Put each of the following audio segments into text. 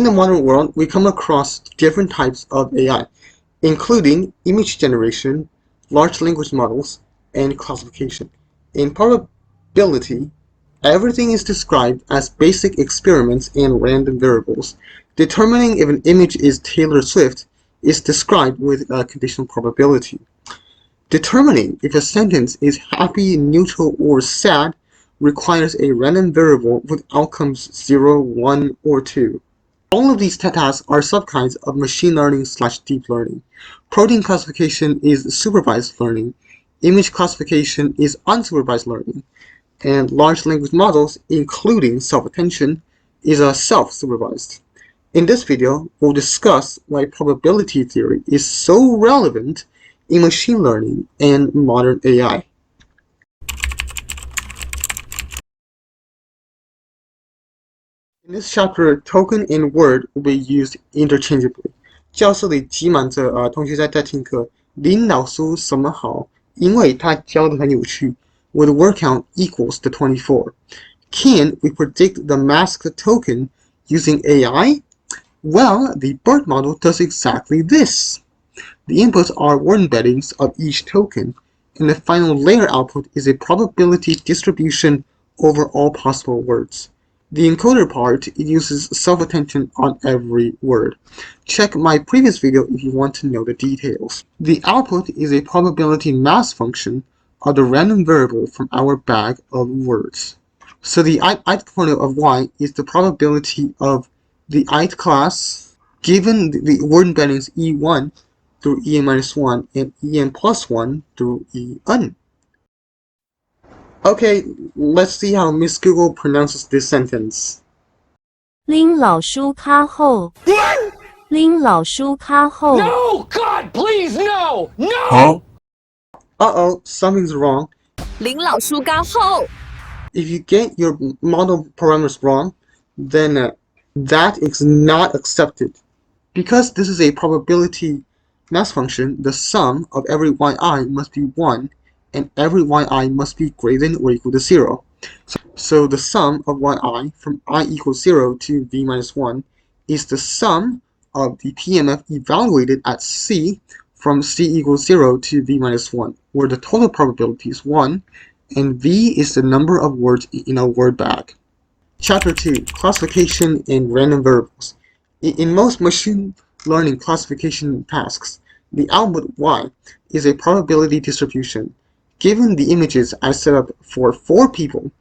the modern world, we come across different types of AI, including image generation, large language models, and classification. In probability, everything is described as basic experiments and random variables. Determining if an image is Taylor Swift is described with a conditional probability. Determining if a sentence is happy, neutral, or sad requires a random variable with outcomes 0, 1, or 2. All of these tasks are subkinds of machine learning/deep learning. Protein classification is supervised learning. Image classification is unsupervised learning. And large language models, including self-attention, is self-supervised. In this video, we'll discuss why probability theory is so relevant in machine learning and modern AI. In this chapter, token and word will be used interchangeably. 教室里挤满着同学在听课。林老师什么好？因为他教得很有趣。With word count equals to 24. Can we predict the masked token using AI? Well, the BERT model does exactly this. The inputs are word embeddings of each token, and the final layer output is a probability distribution over all possible words. The encoder part uses self-attention on every word. Check my previous video if you want to know the details. The output is a probability mass function of the random variable from our bag of words. So the ith component of y is the probability of the ith class given the word embeddings e1 through en-1 and en+1 through en. Okay, let's see how Miss Google pronounces this sentence. 林老师较好。林老师较好。 No! God, please, no! No! Huh? Uh-oh, something's wrong. 林老师较好。 If you get your model parameters wrong, then that is not accepted. Because this is a probability mass function, the sum of every yi must be 1, and every yi must be greater than or equal to 0. So the sum of yi from I equals 0 to v minus 1 is the sum of the PMF evaluated at c from c equals 0 to v minus 1, where the total probability is 1, and v is the number of words in a word bag. Chapter 2, Classification and Random Variables. In most machine learning classification tasks, the output y is a probability distribution. Given the images I set up for 4 people,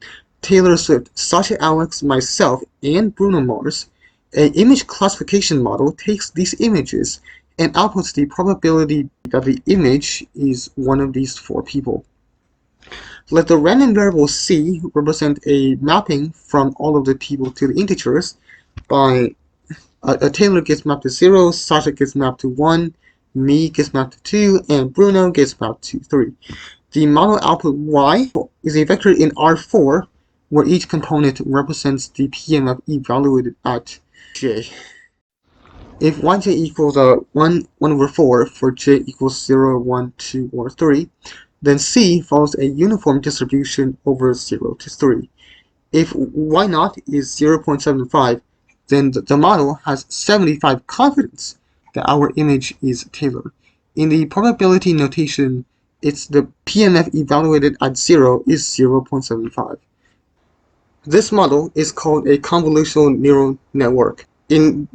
Taylor Swift, Sasha Alex, myself, and Bruno Mars, an image classification model takes these images and outputs the probability that the image is one of these 4 people. Let the random variable c represent a mapping from all of the people to the integers by Taylor gets mapped to 0, Sasha gets mapped to 1, me gets mapped to 2, and Bruno gets mapped to 3. The model output y is a vector in R4 where each component represents the PMF evaluated at j. If yj equals 1 over 4 for j equals 0, 1, 2, or 3, then c follows a uniform distribution over 0 to 3. If y0 is 0.75, then the model has 75% confidence that our image is Taylor. In the probability notation, it's the PMF evaluated at 0 is 0.75. This model is called a convolutional neural network. In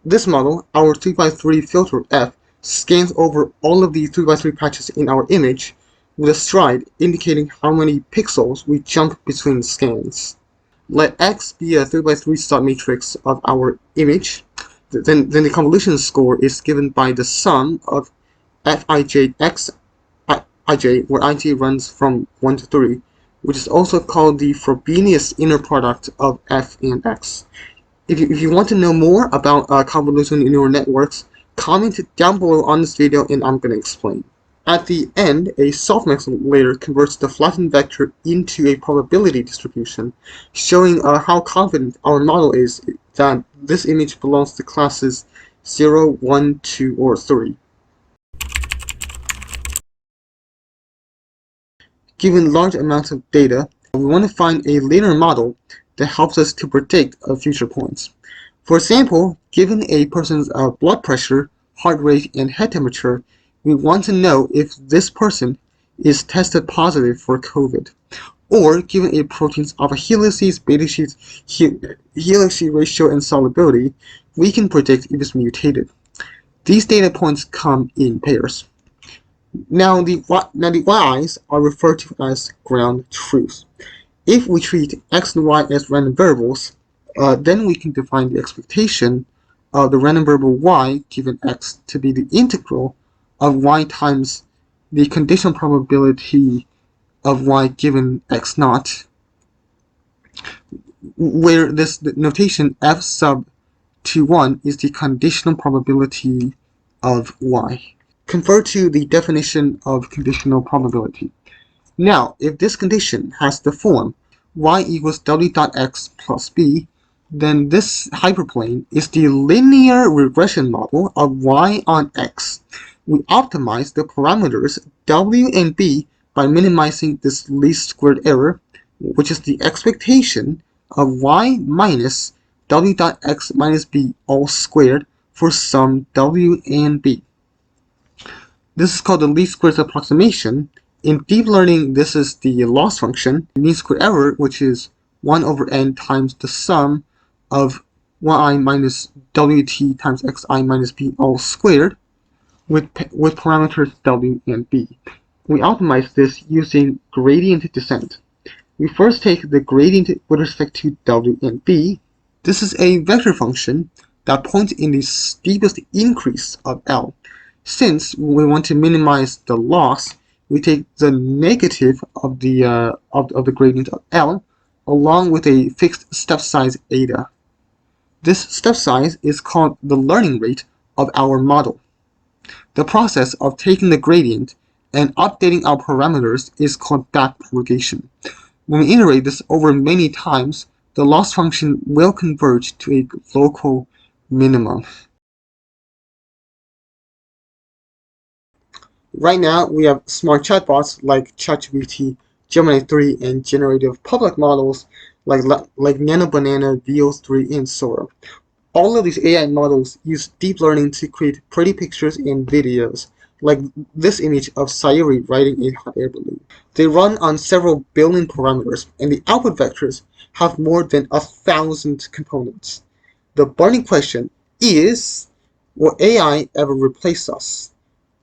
this model, our 3x3 filter f scans over all of the 3x3 patches in our image with a stride indicating how many pixels we jump between scans. Let X be a 3x3 submatrix of our image. Then the convolution score is given by the sum of Fij x ij, where ij runs from 1 to 3, which is also called the Frobenius inner product of f and x. If you want to know more about convolutional neural networks, comment down below on this video and I'm going to explain. At the end, a softmax layer converts the flattened vector into a probability distribution, showing how confident our model is that this image belongs to classes 0, 1, 2, or 3. Given large amounts of data, we want to find a linear model that helps us to predict future points. For example, given a person's blood pressure, heart rate, and head temperature, we want to know if this person is tested positive for COVID. Or given a protein's alpha helices, beta sheets, helix ratio, and solubility, we can predict if it's mutated. These data points come in pairs. Now the y's are referred to as ground truths. If we treat x and y as random variables, then we can define the expectation of the random variable y given x to be the integral of y times the conditional probability of y given x naught, where this notation f sub to 1 is the conditional probability of y. Convert to the definition of conditional probability. Now, if this condition has the form y equals w dot x plus b, then this hyperplane is the linear regression model of y on x. We optimize the parameters w and b by minimizing this least squared error, which is the expectation of y minus w dot x minus b all squared for some w and b. This is called the least squares approximation. In deep learning, this is the loss function, mean square error, which is 1 over n times the sum of yi minus wt times xi minus b all squared with parameters w and b. We optimize this using gradient descent. We first take the gradient with respect to w and b. This is a vector function that points in the steepest increase of L. Since we want to minimize the loss, we take the negative of the gradient of L along with a fixed step size eta. This step size is called the learning rate of our model. The process of taking the gradient and updating our parameters is called backpropagation. When we iterate this over many times, the loss function will converge to a local minimum. Right now, we have smart chatbots like ChatGPT, Gemini 3, and generative public models like NanoBanana, VO3, and Sora. All of these AI models use deep learning to create pretty pictures and videos, like this image of Sayuri riding a hot air balloon. They run on several billion parameters, and the output vectors have more than 1,000 components. The burning question is, will AI ever replace us?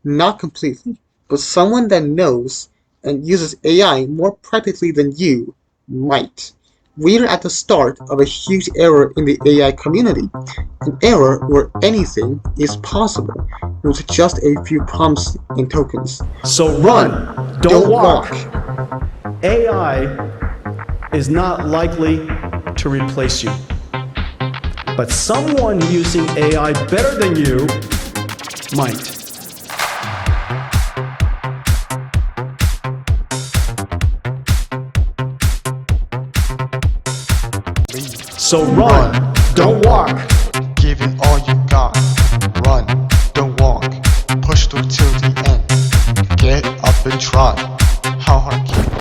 Not completely, but someone that knows and uses AI more practically than you might. We are at the start of a huge era in the AI community, an era where anything is possible with just a few prompts and tokens. So run, don't walk. AI is not likely to replace you, but someone using AI better than you might. So run, don't walk. Give it all you got. Run, don't walk. Push through till the end. Get up and try. How hard can